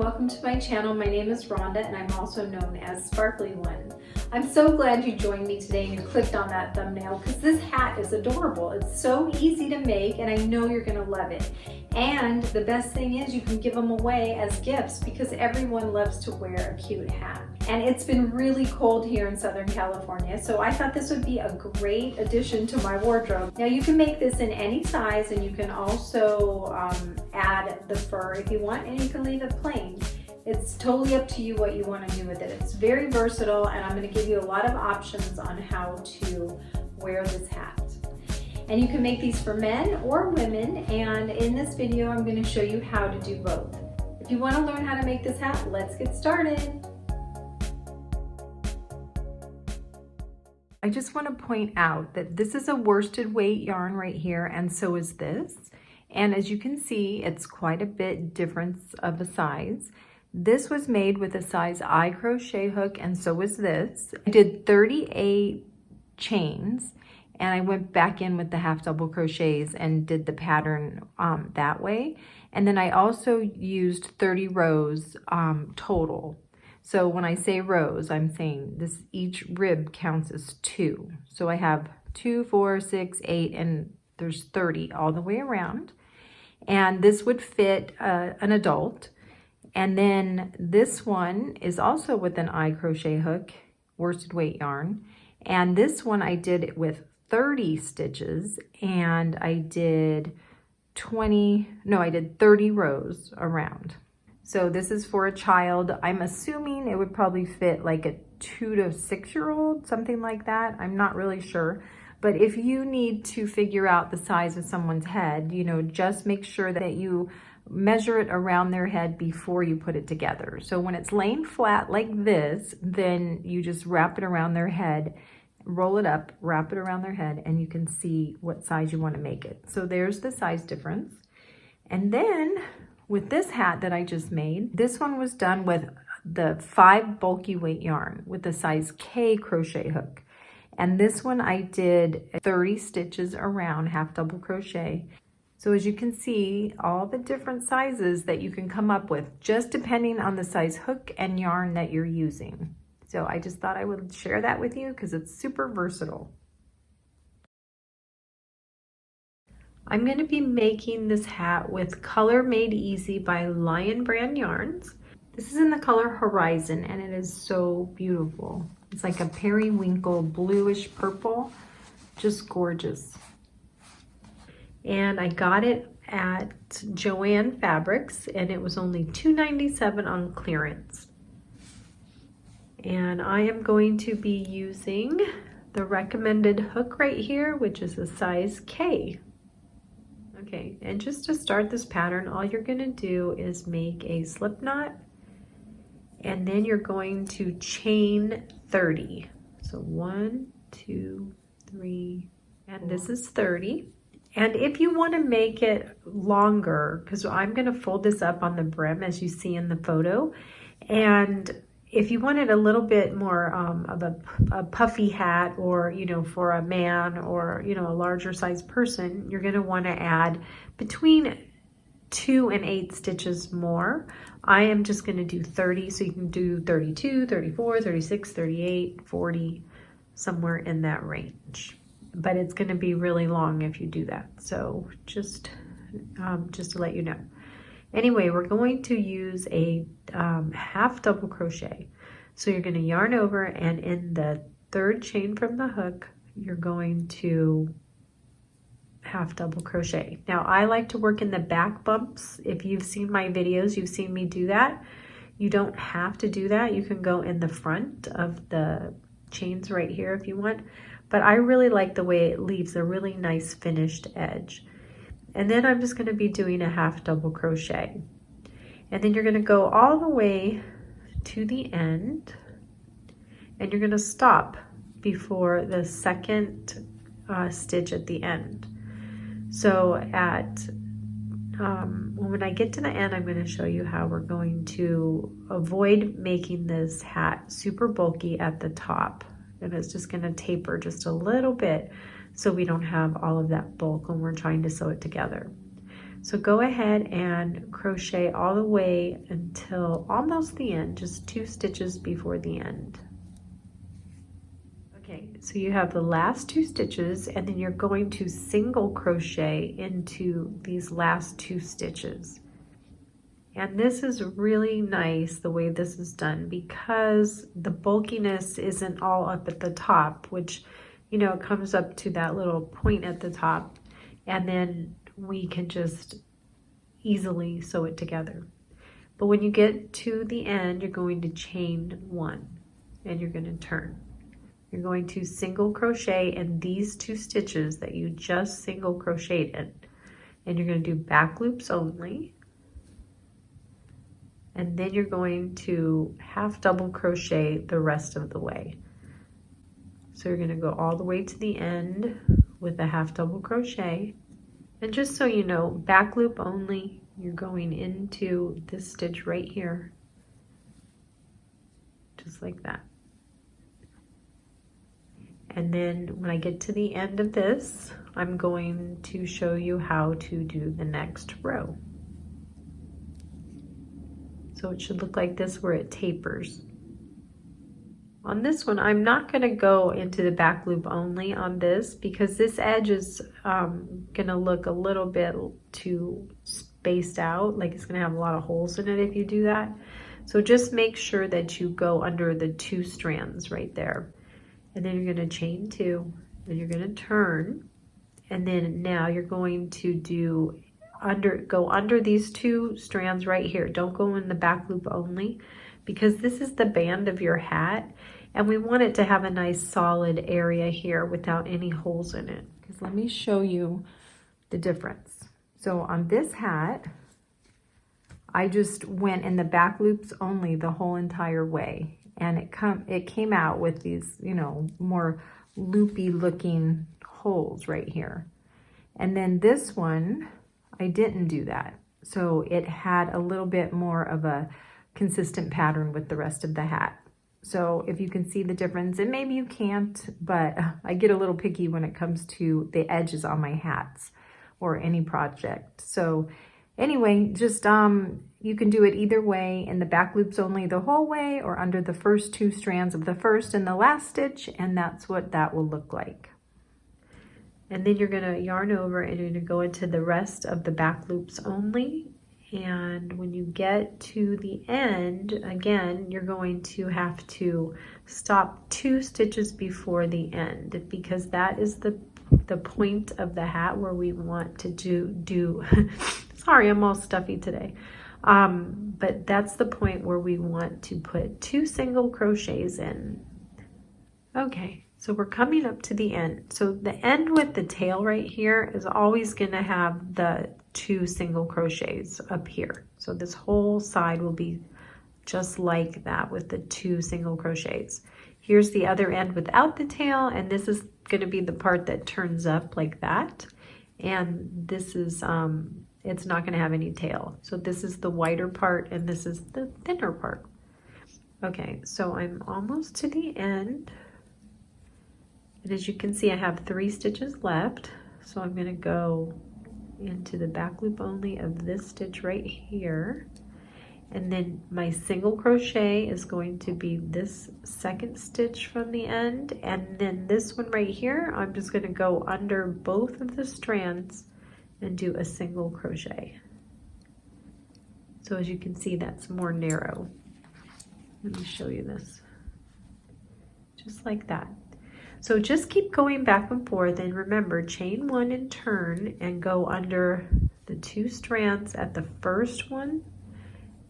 welcome to my channel. My name is Rhonda and I'm also known as Sparkly One. I'm so glad you joined me today and you clicked on that thumbnail because this hat is adorable. It's so easy to make and I know you're gonna love it. And the best thing is you can give them away as gifts because everyone loves to wear a cute hat. And it's been really cold here in Southern California, so I thought this would be a great addition to my wardrobe. Now you can make this in any size and you can also add the fur if you want, and you can leave it plain. It's totally up to you what you want to do with it. It's very versatile and I'm going to give you a lot of options on how to wear this hat. And you can make these for men or women, and in this video I'm going to show you how to do both. If you want to learn how to make this hat, let's get started. I just want to point out that this is a worsted weight yarn right here, and so is this. And as you can see, it's quite a bit difference of a size. This was made with a size I crochet hook, and so was this. I did 38 chains, and I went back in with the half double crochets and did the pattern that way. And then I also used 30 rows total. So when I say rows, I'm saying this, each rib counts as 2. So I have 2, 4, 6, 8, and there's 30 all the way around. And this would fit an adult. And then this one is also with an I crochet hook, worsted weight yarn. And this one I did it with 30 stitches, and I did 30 rows around. So this is for a child. I'm assuming it would probably fit like a 2 to 6 year old, something like that. I'm not really sure. But if you need to figure out the size of someone's head, you know, just make sure that you measure it around their head before you put it together. So when it's laying flat like this, then you just wrap it around their head, roll it up, wrap it around their head, and you can see what size you want to make it. So there's the size difference. And then with this hat that I just made, this one was done with the 5 bulky weight yarn with the size K crochet hook. And this one I did 30 stitches around half double crochet. So as you can see, all the different sizes that you can come up with, just depending on the size hook and yarn that you're using. So I just thought I would share that with you because it's super versatile. I'm going to be making this hat with Color Made Easy by Lion Brand Yarns. This is in the color Horizon and it is so beautiful. It's like a periwinkle bluish purple, just gorgeous. And I got it at Joann Fabrics and it was only $2.97 on clearance. And I am going to be using the recommended hook right here, which is a size K. Okay, and just to start this pattern, all you're going to do is make a slip knot, and then you're going to chain 30. So 1, 2, 3, and this is 30. And if you want to make it longer, because I'm going to fold this up on the brim as you see in the photo, and if you wanted a little bit more of a puffy hat, or, you know, for a man or, you know, a larger size person, you're going to want to add between 2 and 8 stitches more. I am just going to do 30, so you can do 32, 34, 36, 38, 40, somewhere in that range. But it's going to be really long if you do that. So just to let you know. Anyway, we're going to use a half double crochet. So you're going to yarn over, and in the 3rd chain from the hook, you're going to half double crochet. Now I like to work in the back bumps. If you've seen my videos, you've seen me do that. You don't have to do that. You can go in the front of the chains right here if you want. But I really like the way it leaves a really nice finished edge. And then I'm just going to be doing a half double crochet. And then you're going to go all the way to the end, and you're going to stop before the 2nd stitch at the end. So when I get to the end, I'm going to show you how we're going to avoid making this hat super bulky at the top. And it's just going to taper just a little bit so we don't have all of that bulk when we're trying to sew it together. So go ahead and crochet all the way until almost the end, just 2 stitches before the end. Okay, so you have the last 2 stitches, and then you're going to single crochet into these last 2 stitches. And this is really nice the way this is done, because the bulkiness isn't all up at the top, which, you know, comes up to that little point at the top, and then we can just easily sew it together. But when you get to the end, you're going to chain 1 and you're going to turn. You're going to single crochet in these 2 stitches that you just single crocheted in, and you're going to do back loops only, and then you're going to half double crochet the rest of the way. So you're going to go all the way to the end with a half double crochet, and just so you know, back loop only, you're going into this stitch right here, just like that. And then when I get to the end of this, I'm going to show you how to do the next row. So it should look like this where it tapers. On this one, I'm not going to go into the back loop only on this, because this edge is going to look a little bit too spaced out, like it's going to have a lot of holes in it if you do that. So just make sure that you go under the 2 strands right there. And then you're going to chain 2, and you're going to turn, and then now you're going to do go under these 2 strands right here. Don't go in the back loop only, because this is the band of your hat, and we want it to have a nice solid area here without any holes in it. Because let me show you the difference. So on this hat, I just went in the back loops only the whole entire way. And it came out with these, you know, more loopy looking holes right here. And then this one, I didn't do that. So it had a little bit more of a consistent pattern with the rest of the hat. So if you can see the difference, and maybe you can't, but I get a little picky when it comes to the edges on my hats or any project. So anyway, just you can do it either way, in the back loops only the whole way, or under the first 2 strands of the first and the last stitch, and that's what that will look like. And then you're going to yarn over and you're going to go into the rest of the back loops only. And when you get to the end, again, you're going to have to stop 2 stitches before the end, because that is the point of the hat where we want to do sorry, I'm all stuffy today. But that's the point where we want to put 2 single crochets in. Okay, so we're coming up to the end. So the end with the tail right here is always going to have the 2 single crochets up here. So this whole side will be just like that with the 2 single crochets. Here's the other end without the tail, and this is going to be the part that turns up like that. And this is it's not going to have any tail. So this is the wider part, and this is the thinner part. Okay, so I'm almost to the end. And as you can see, I have 3 stitches left. So I'm going to go into the back loop only of this stitch right here. And then my single crochet is going to be this 2nd stitch from the end. And then this one right here, I'm just going to go under both of the strands and do a single crochet. So as you can see, that's more narrow. Let me show you this. Just like that. So just keep going back and forth, and remember, chain 1 and turn and go under the 2 strands at the first one,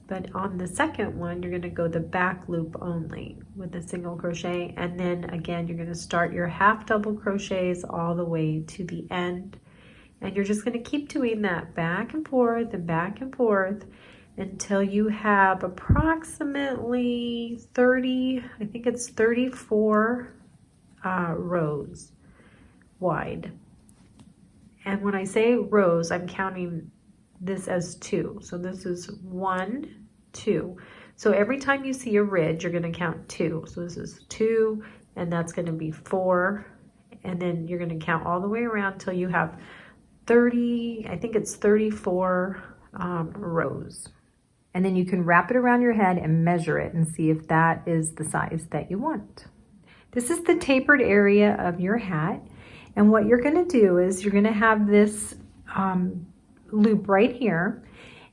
but on the second one you're going to go the back loop only with a single crochet, and then again you're going to start your half double crochets all the way to the end, and you're just going to keep doing that back and forth until you have approximately 30, I think it's 34 rows wide. And when I say rows, I'm counting this as 2. So this is 1, 2. So every time you see a ridge, you're going to count 2. So this is 2, and that's going to be 4, and then you're going to count all the way around until you have 30, I think it's 34 rows. And then you can wrap it around your head and measure it and see if that is the size that you want. This is the tapered area of your hat. And what you're gonna do is you're gonna have this loop right here,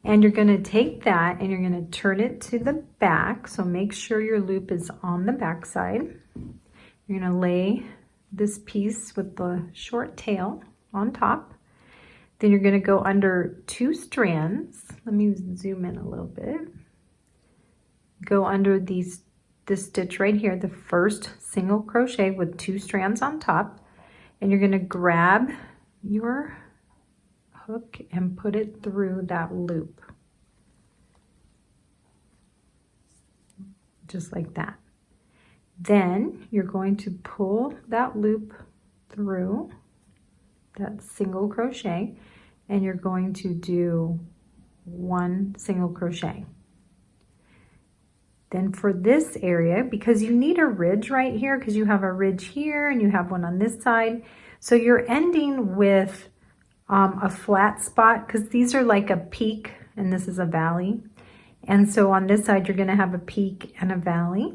and you're gonna take that and you're gonna turn it to the back. So make sure your loop is on the back side. You're gonna lay this piece with the short tail on top. Then you're gonna go under 2 strands. Let me zoom in a little bit. Go under this stitch right here, the first single crochet with 2 strands on top. And you're gonna grab your hook and put it through that loop. Just like that. Then you're going to pull that loop through that single crochet, and you're going to do 1 single crochet. Then for this area, because you need a ridge right here, because you have a ridge here and you have one on this side, so you're ending with a flat spot, because these are like a peak and this is a valley. And so on this side, you're going to have a peak and a valley.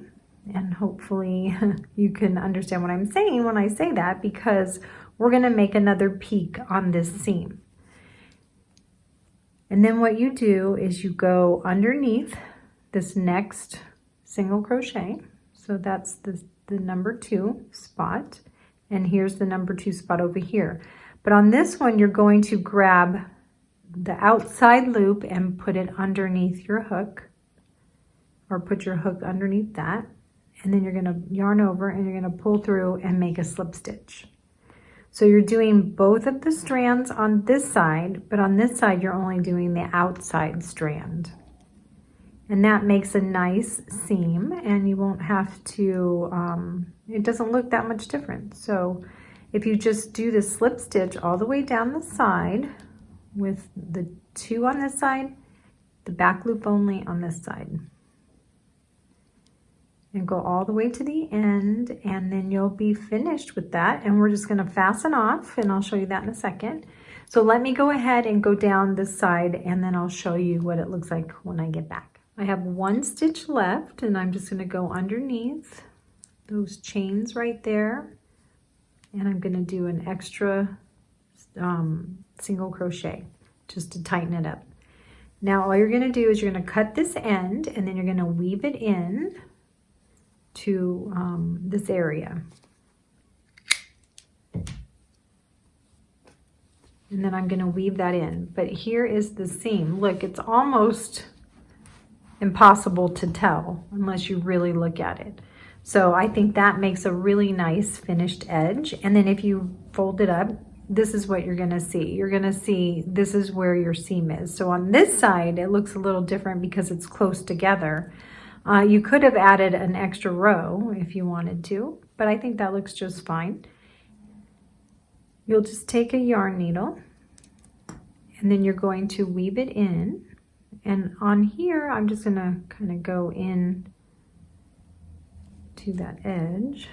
And hopefully you can understand what I'm saying when I say that, because we're going to make another peak on this seam. And then what you do is you go underneath this next single crochet. So that's the number 2 spot. And here's the number 2 spot over here. But on this one, you're going to grab the outside loop and put it underneath your hook, or put your hook underneath that. And then you're going to yarn over and you're going to pull through and make a slip stitch. So you're doing both of the strands on this side, but on this side you're only doing the outside strand. And that makes a nice seam, and you won't have to, it doesn't look that much different. So if you just do the slip stitch all the way down the side with the 2 on this side, the back loop only on this side, and go all the way to the end, and then you'll be finished with that. And we're just going to fasten off, and I'll show you that in a second. So let me go ahead and go down this side, and then I'll show you what it looks like when I get back. I have 1 stitch left, and I'm just going to go underneath those chains right there, and I'm going to do an extra single crochet just to tighten it up. Now all you're going to do is you're going to cut this end, and then you're going to weave it in to this area. And then I'm going to weave that in. But here is the seam. Look, it's almost impossible to tell unless you really look at it. So I think that makes a really nice finished edge. And then if you fold it up, this is what you're going to see. You're going to see this is where your seam is. So on this side, it looks a little different because it's close together. You could have added an extra row if you wanted to, but I think that looks just fine. You'll just take a yarn needle, and then you're going to weave it in. And on here, I'm just going to kind of go in to that edge,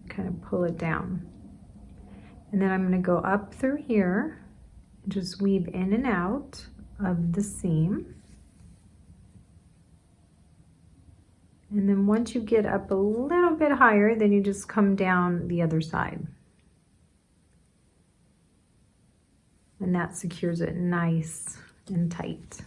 kind of pull it down. And then I'm going to go up through here, and just weave in and out of the seam. And then once you get up a little bit higher, then you just come down the other side. And that secures it nice and tight.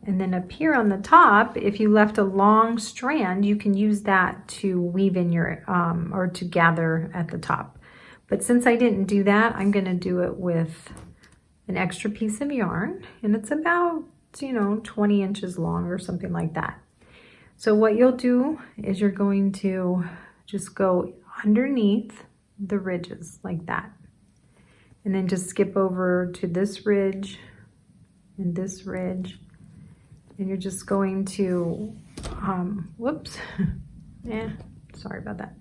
And then up here on the top, if you left a long strand, you can use that to weave in your, or to gather at the top. But since I didn't do that, I'm gonna do it with an extra piece of yarn, and it's about, 20 inches long or something like that. So what you'll do is you're going to just go underneath the ridges like that. And then just skip over to this ridge and this ridge. And you're just going to, whoops, sorry about that.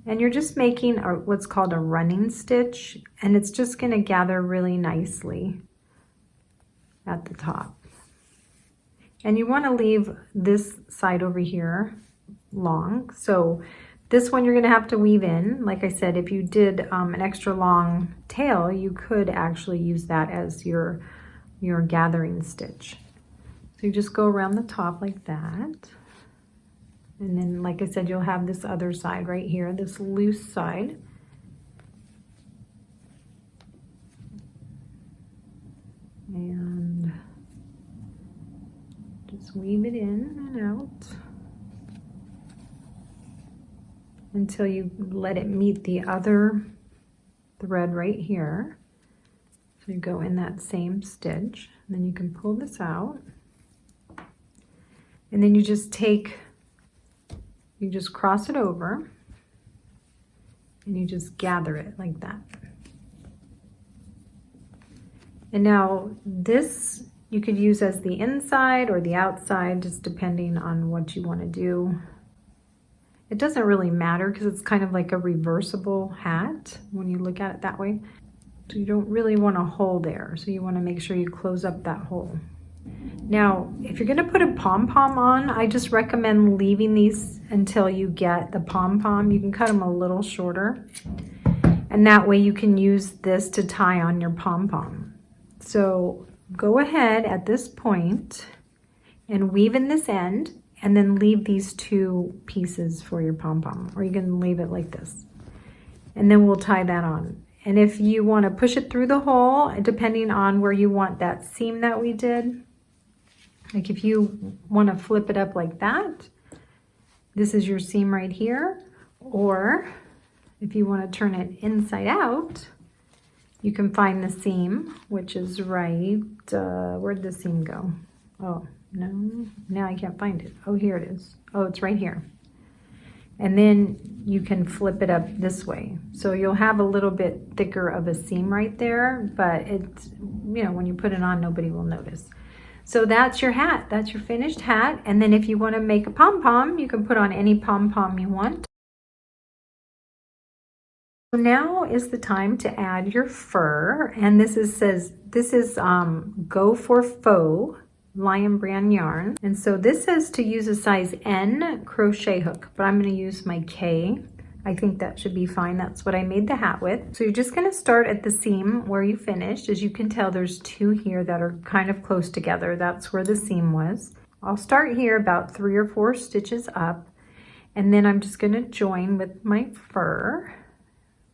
And you're just making what's called a running stitch, and it's just gonna gather really nicely at the top. And you wanna leave this side over here long. So This one you're going to have to weave in. Like I said, if you did an extra long tail, you could actually use that as your gathering stitch. So you just go around the top like that. And then, like I said, you'll have this other side right here, this loose side. And just weave it in and out until you let it meet the other thread right here. So you go in that same stitch, and then you can pull this out. And then you just cross it over, and you just gather it like that. And now this you could use as the inside or the outside, just depending on what you want to do. It doesn't really matter because it's kind of like a reversible hat when you look at it that way. So you don't really want a hole there. So you want to make sure you close up that hole. Now, if you're going to put a pom-pom on, I just recommend leaving these until you get the pom-pom. You can cut them a little shorter. And that way you can use this to tie on your pom-pom. So go ahead at this point and weave in this end, and then leave these two pieces for your pom-pom, or you can leave it like this. And then we'll tie that on. And if you want to push it through the hole, depending on where you want that seam that we did, like if you want to flip it up like that, this is your seam right here. Or if you want to turn it inside out, you can find the seam, which is right, where'd the seam go? Oh, no, now I can't find it. Oh, here it is. Oh, it's right here. And then you can flip it up this way. So you'll have a little bit thicker of a seam right there, but it's, you know, when you put it on, nobody will notice. So that's your hat. That's your finished hat. And then if you want to make a pom-pom, you can put on any pom-pom you want. So now is the time to add your fur. And this is Go for Faux Lion Brand yarn. And so this says to use a size N crochet hook, but I'm going to use my K. I think that should be fine. That's what I made the hat with. So you're just going to start at the seam where you finished. As you can tell, there's two here that are kind of close together. That's where the seam was. I'll start here about 3 or 4 stitches up, and then I'm just going to join with my fur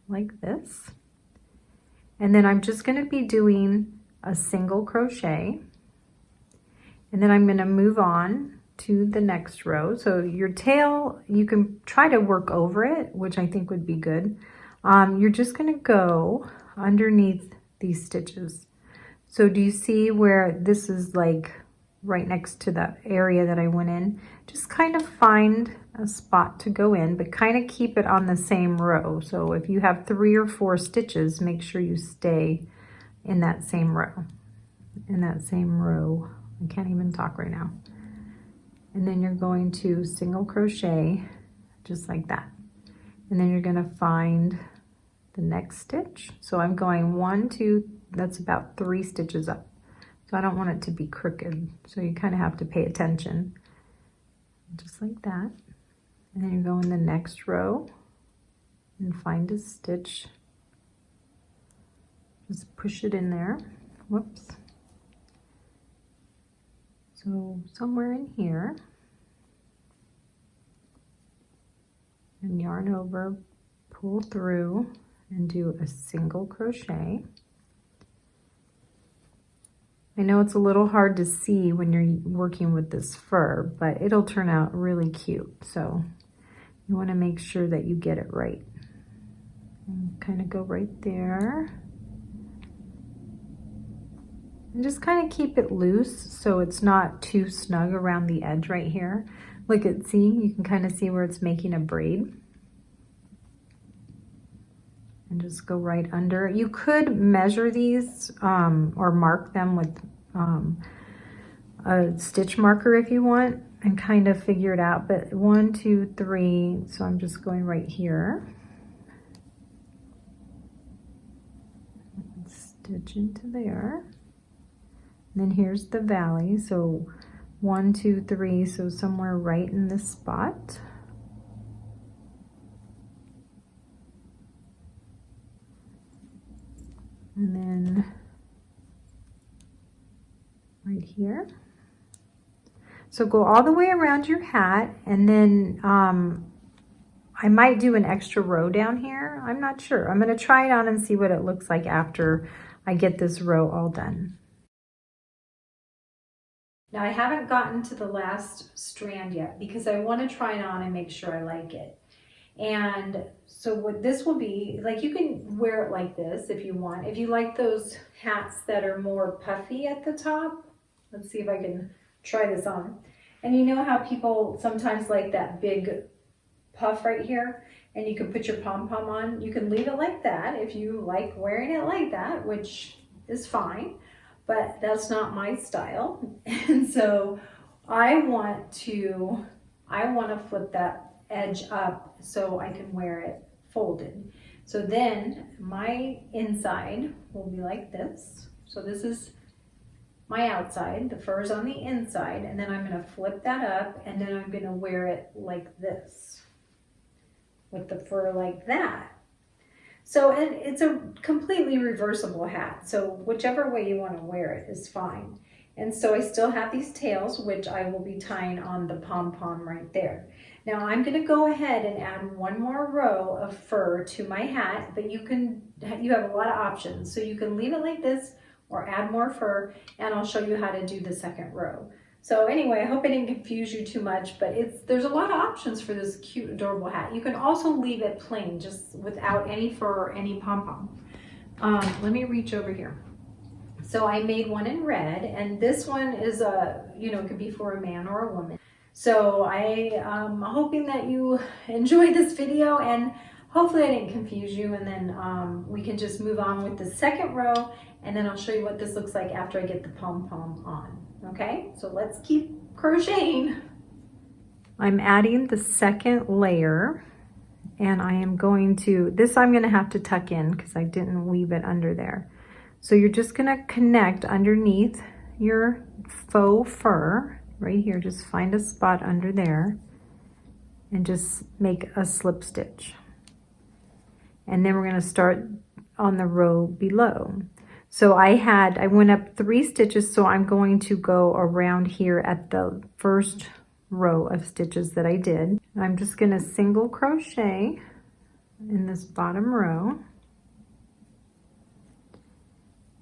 like this. And then I'm just going to be doing a single crochet. And then I'm going to move on to the next row. So your tail, you can try to work over it, which I think would be good. You're just going to go underneath these stitches. So do you see where this is like right next to the area that I went in? Just kind of find a spot to go in, but kind of keep it on the same row. So if you have 3 or 4 stitches, make sure you stay in that same row. I can't even talk right now. And then you're going to single crochet just like that. And then you're going to find the next stitch. So I'm going 1, 2, that's about 3 stitches up. So I don't want it to be crooked. So you kind of have to pay attention. Just like that. And then you go in the next row and find a stitch. Just push it in there. Whoops. So somewhere in here, and yarn over, pull through, and do a single crochet. I know it's a little hard to see when you're working with this fur, but it'll turn out really cute. So you want to make sure that you get it right. And kind of go right there. And just kind of keep it loose so it's not too snug around the edge right here. Look at, see, you can kind of see where it's making a braid. And just go right under. You could measure these or mark them with a stitch marker if you want and kind of figure it out. But 1, 2, 3, so I'm just going right here. Stitch into there. And then here's the valley, so 1, 2, 3, so somewhere right in this spot. And then right here. So go all the way around your hat, and then I might do an extra row down here. I'm not sure. I'm going to try it on and see what it looks like after I get this row all done. Now I haven't gotten to the last strand yet because I want to try it on and make sure I like it. And so what this will be, like, you can wear it like this if you want. If you like those hats that are more puffy at the top, let's see if I can try this on. And you know how people sometimes like that big puff right here, and you can put your pom pom on. You can leave it like that if you like wearing it like that, which is fine, but that's not my style. And so I want to flip that edge up so I can wear it folded. So then my inside will be like this. So this is my outside, the fur is on the inside, and then I'm going to flip that up, and then I'm going to wear it like this with the fur like that. So, and it's a completely reversible hat, so whichever way you want to wear it is fine. And so I still have these tails, which I will be tying on the pom pom right there. Now I'm going to go ahead and add one more row of fur to my hat, but you have a lot of options. So you can leave it like this or add more fur, and I'll show you how to do the second row. So anyway, I hope I didn't confuse you too much, but there's a lot of options for this cute, adorable hat. You can also leave it plain, just without any fur or any pom-pom. Let me reach over here. So I made one in red, and this one is it could be for a man or a woman. So I am hoping that you enjoyed this video, and hopefully I didn't confuse you, and then we can just move on with the second row, and then I'll show you what this looks like after I get the pom-pom on. Okay, so let's keep crocheting. I'm adding the second layer, and I am going to, I'm going to have to tuck in because I didn't weave it under there. So you're just going to connect underneath your faux fur right here. Just find a spot under there and just make a slip stitch. And then we're going to start on the row below. So I went up 3 stitches, so I'm going to go around here at the first row of stitches that I did. I'm just going to single crochet in this bottom row.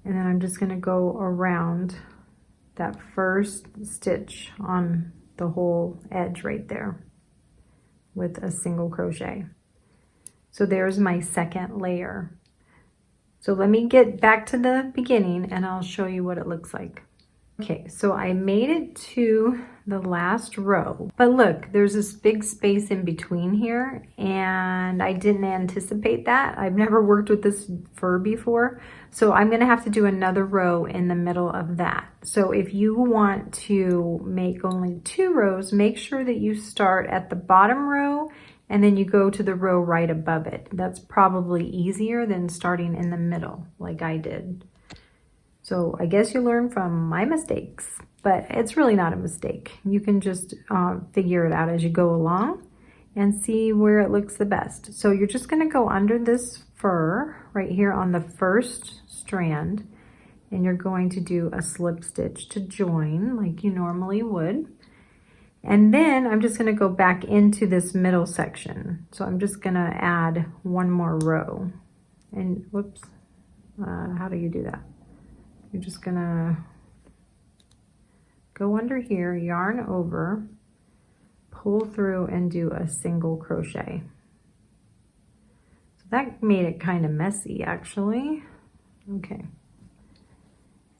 And then I'm just going to go around that first stitch on the whole edge right there with a single crochet. So there's my second layer. So let me get back to the beginning and I'll show you what it looks like. Okay, so I made it to the last row, but look, there's this big space in between here, and I didn't anticipate that. I've never worked with this fur before, so I'm gonna have to do another row in the middle of that. So if you want to make only 2 rows, make sure that you start at the bottom row and then you go to the row right above it. That's probably easier than starting in the middle like I did. So I guess you learn from my mistakes, but it's really not a mistake. You can just figure it out as you go along and see where it looks the best. So you're just gonna go under this fur right here on the first strand, and you're going to do a slip stitch to join like you normally would. And then I'm just gonna go back into this middle section. So I'm just gonna add one more row. And whoops, how do you do that? You're just gonna go under here, yarn over, pull through and do a single crochet. So that made it kind of messy actually. Okay.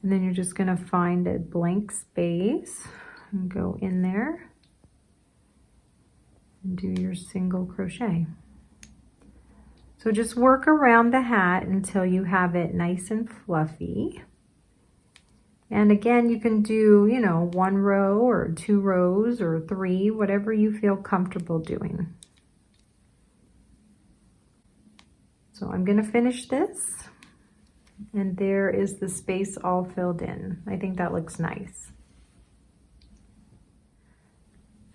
And then you're just gonna find a blank space and go in there and do your single crochet. So just work around the hat until you have it nice and fluffy. And again, you can do, 1 row or 2 rows or 3, whatever you feel comfortable doing. So I'm gonna finish this, and there is the space all filled in. I think that looks nice.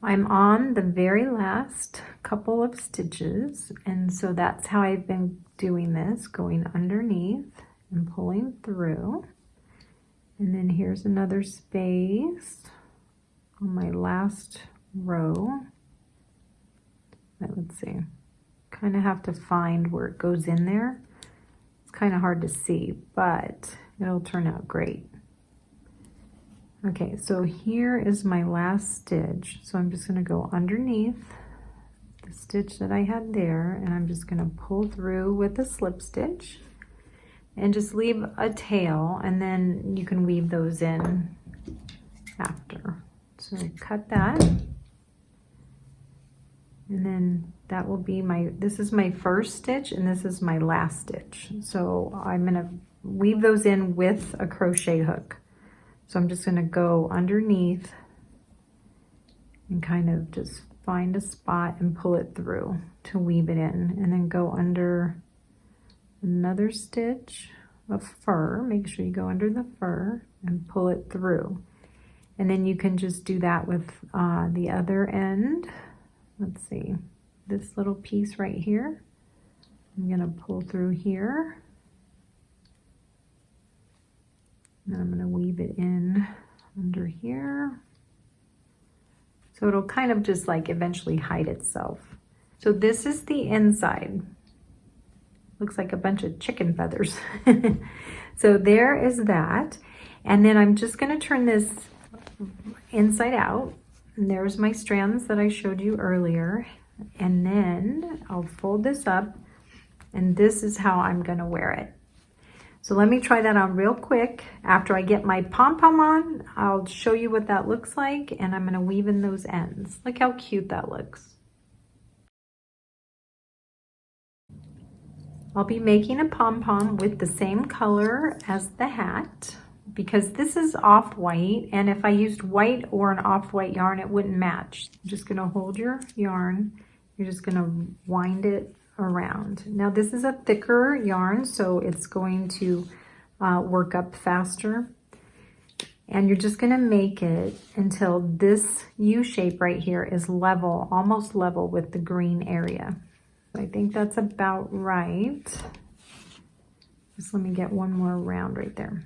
I'm on the very last couple of stitches, and so that's how I've been doing this, going underneath and pulling through. And then here's another space on my last row. Let's see, kind of have to find where it goes in there. It's kind of hard to see, but it'll turn out great. Okay, so here is my last stitch. So I'm just going to go underneath the stitch that I had there, and I'm just going to pull through with a slip stitch and just leave a tail, and then you can weave those in after. So cut that, and then that will be my, this is my first stitch and this is my last stitch. So I'm going to weave those in with a crochet hook. So I'm just going to go underneath and kind of just find a spot and pull it through to weave it in, and then go under another stitch of fur. Make sure you go under the fur and pull it through. And then you can just do that with the other end. Let's see, this little piece right here. I'm going to pull through here. And I'm going to weave it in under here. So it'll kind of just like eventually hide itself. So this is the inside. Looks like a bunch of chicken feathers. So there is that. And then I'm just going to turn this inside out. And there's my strands that I showed you earlier. And then I'll fold this up, and this is how I'm going to wear it. So let me try that on real quick. After I get my pom-pom on, I'll show you what that looks like, and I'm going to weave in those ends. Look how cute that looks. I'll be making a pom-pom with the same color as the hat, because this is off-white, and if I used white or an off-white yarn, it wouldn't match. You're just going to hold your yarn. You're just going to wind it around. Now this is a thicker yarn, so it's going to work up faster. And you're just going to make it until this U shape right here is level, almost level with the green area. So I think that's about right. Just let me get one more round right there.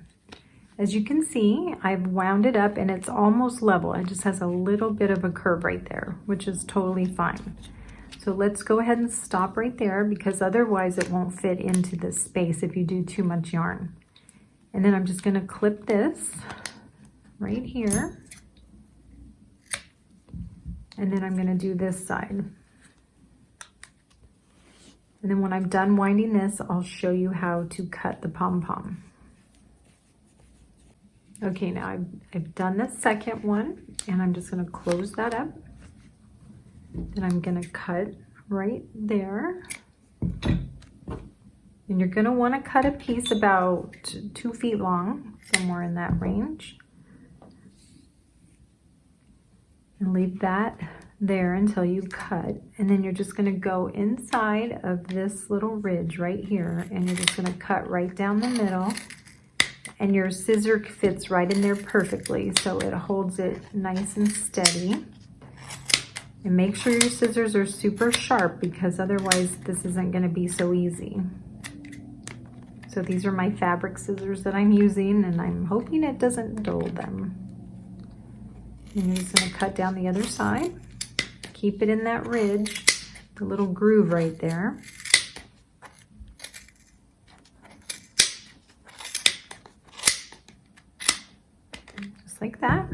As you can see, I've wound it up and it's almost level. It just has a little bit of a curve right there, which is totally fine. So let's go ahead and stop right there, because otherwise it won't fit into this space if you do too much yarn. And then I'm just going to clip this right here. And then I'm going to do this side. And then when I'm done winding this, I'll show you how to cut the pom-pom. Okay, now I've done the second one, and I'm just going to close that up. Then I'm going to cut right there. And you're going to want to cut a piece about 2 feet long, somewhere in that range. And leave that there until you cut. And then you're just going to go inside of this little ridge right here, and you're just going to cut right down the middle. And your scissor fits right in there perfectly, so it holds it nice and steady. And make sure your scissors are super sharp, because otherwise this isn't going to be so easy. So these are my fabric scissors that I'm using, and I'm hoping it doesn't dull them. And you're just going to cut down the other side. Keep it in that ridge, the little groove right there. Just like that.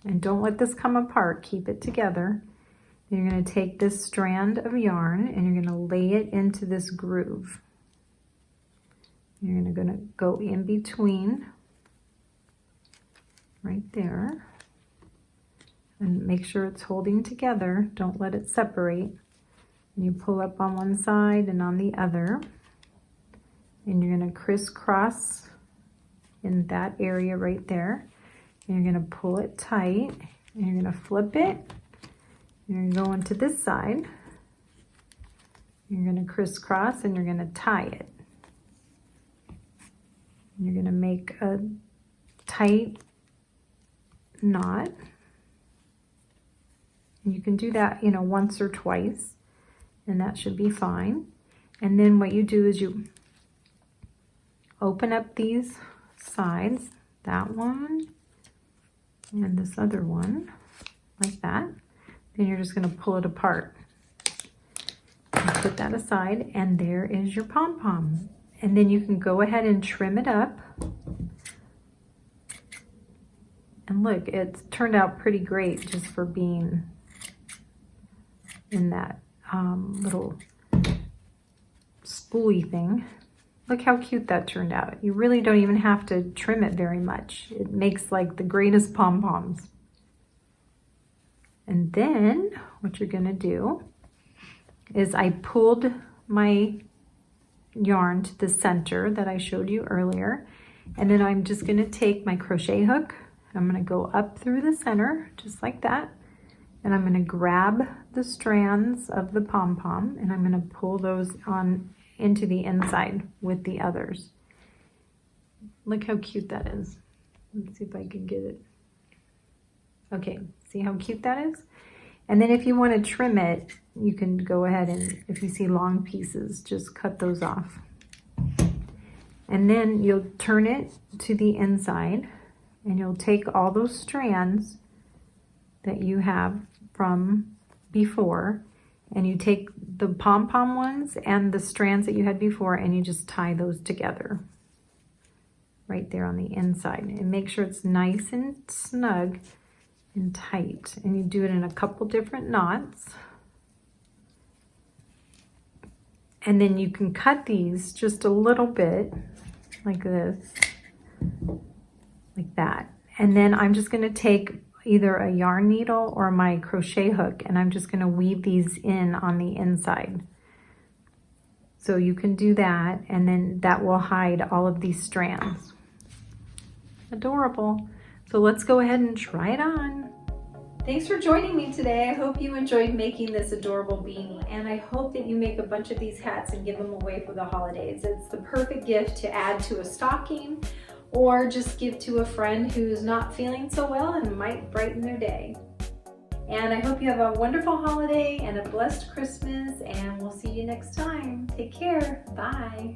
And don't let this come apart. Keep it together. Then you're going to take this strand of yarn and you're going to lay it into this groove. You're going to go in between right there. And make sure it's holding together. Don't let it separate. And you pull up on one side and on the other. And you're going to crisscross in that area right there. And you're going to pull it tight. And you're going to flip it. And you're going to go into this side. You're going to crisscross and you're going to tie it. And you're going to make a tight knot. And you can do that, once or twice, and that should be fine. And then what you do is you open up these sides, that one and this other one, like that. Then you're just going to pull it apart. And put that aside, and there is your pom-pom. And then you can go ahead and trim it up. And look, it's turned out pretty great just for being in that little spoolie thing. Look how cute that turned out. You really don't even have to trim it very much. It makes like the greatest pom-poms. And then what you're gonna do is I pulled my yarn to the center that I showed you earlier. And then I'm just gonna take my crochet hook. I'm gonna go up through the center, just like that. And I'm gonna grab the strands of the pom-pom and I'm gonna pull those on into the inside with the others. Look how cute that is. Let's see if I can get it. Okay, see how cute that is? And then if you want to trim it, you can go ahead and, if you see long pieces, just cut those off. And then you'll turn it to the inside and you'll take all those strands that you have from before, and you take the pom-pom ones and the strands that you had before and you just tie those together right there on the inside, and make sure it's nice and snug and tight. And you do it in a couple different knots. And then you can cut these just a little bit like this, like that. And then I'm just going to take either a yarn needle or my crochet hook, and I'm just going to weave these in on the inside. So you can do that, and then that will hide all of these strands. Adorable. So let's go ahead and try it on. Thanks for joining me today. I hope you enjoyed making this adorable beanie, and I hope that you make a bunch of these hats and give them away for the holidays. It's the perfect gift to add to a stocking or just give to a friend who's not feeling so well and might brighten their day. And I hope you have a wonderful holiday and a blessed Christmas, and we'll see you next time. Take care. Bye.